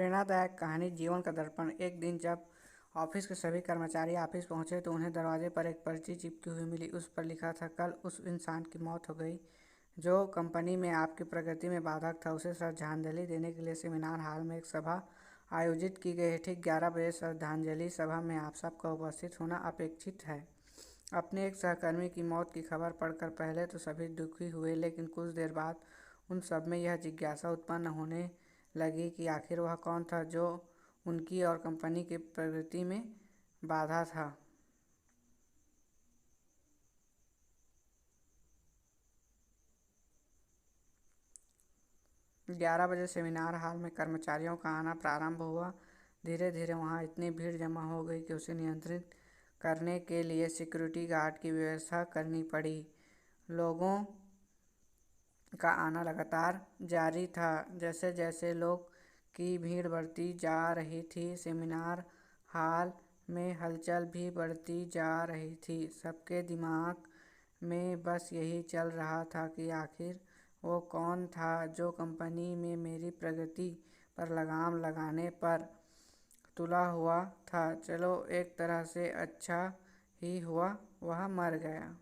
प्रेरणादायक कहानी जीवन का दर्पण। एक दिन जब ऑफिस के सभी कर्मचारी ऑफिस पहुंचे तो उन्हें दरवाजे पर एक पर्ची चिपकी हुई मिली। उस पर लिखा था, कल उस इंसान की मौत हो गई जो कंपनी में आपकी प्रगति में बाधक था। उसे श्रद्धांजलि देने के लिए सेमिनार हॉल में एक सभा आयोजित की गई है। ठीक 11 बजे श्रद्धांजलि सभा में आप सबका उपस्थित होना अपेक्षित है। अपने एक सहकर्मी की मौत की खबर पढ़कर पहले तो सभी दुखी हुए, लेकिन कुछ देर बाद उन सब में यह जिज्ञासा उत्पन्न होने लगी कि आखिर वह कौन था जो उनकी और कंपनी की प्रगति में बाधा था। ग्यारह बजे सेमिनार हॉल में कर्मचारियों का आना प्रारंभ हुआ। धीरे धीरे वहां इतनी भीड़ जमा हो गई कि उसे नियंत्रित करने के लिए सिक्योरिटी गार्ड की व्यवस्था करनी पड़ी। लोगों का आना लगातार जारी था। जैसे जैसे लोग की भीड़ बढ़ती जा रही थी, सेमिनार हॉल में हलचल भी बढ़ती जा रही थी। सबके दिमाग में बस यही चल रहा था कि आखिर वो कौन था जो कंपनी में मेरी प्रगति पर लगाम लगाने पर तुला हुआ था। चलो, एक तरह से अच्छा ही हुआ वह मर गया।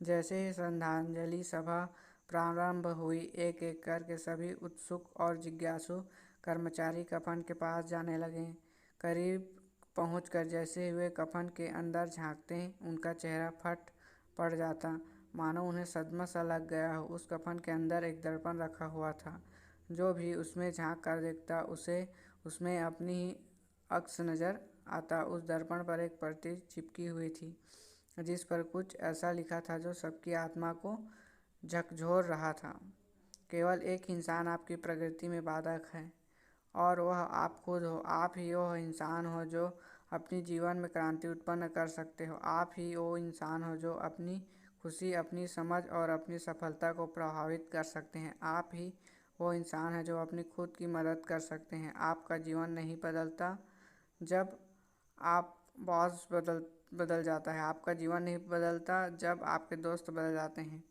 जैसे ही श्रद्धांजलि सभा प्रारंभ हुई, एक एक करके सभी उत्सुक और जिज्ञासु कर्मचारी कफन के पास जाने लगे। करीब पहुंचकर जैसे ही वे कफन के अंदर झांकते, उनका चेहरा फट पड़ जाता, मानो उन्हें सदमा सा लग गया हो। उस कफन के अंदर एक दर्पण रखा हुआ था। जो भी उसमें झांक कर देखता, उसे उसमें अपनी ही अक्स नजर आता। उस दर्पण पर एक पर्ची चिपकी हुई थी जिस पर कुछ ऐसा लिखा था जो सबकी आत्मा को झकझोर रहा था। केवल एक इंसान आपकी प्रगति में बाधक है और वह आप खुद हो। आप ही वो इंसान हो जो अपनी जीवन में क्रांति उत्पन्न कर सकते हो। आप ही वो इंसान हो जो अपनी खुशी, अपनी समझ और अपनी सफलता को प्रभावित कर सकते हैं। आप ही वो इंसान है जो अपनी खुद की मदद कर सकते हैं। आपका जीवन नहीं बदलता जब आप बॉस बदल जाता है। आपका जीवन नहीं बदलता जब आपके दोस्त बदल जाते हैं।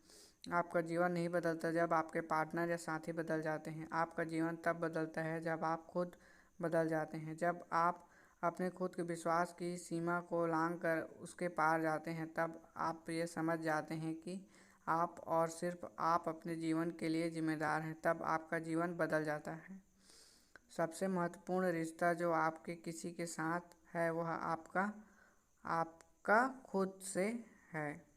आपका जीवन नहीं बदलता जब आपके पार्टनर या साथी बदल जाते हैं। आपका जीवन तब बदलता है जब आप खुद बदल जाते हैं। जब आप अपने खुद के विश्वास की सीमा को लांघ कर उसके पार जाते हैं, तब आप ये समझ जाते हैं कि आप और सिर्फ आप अपने जीवन के लिए जिम्मेदार हैं। तब आपका जीवन बदल जाता है। सबसे महत्वपूर्ण रिश्ता जो आपके किसी के साथ है वह आपका खुद से है।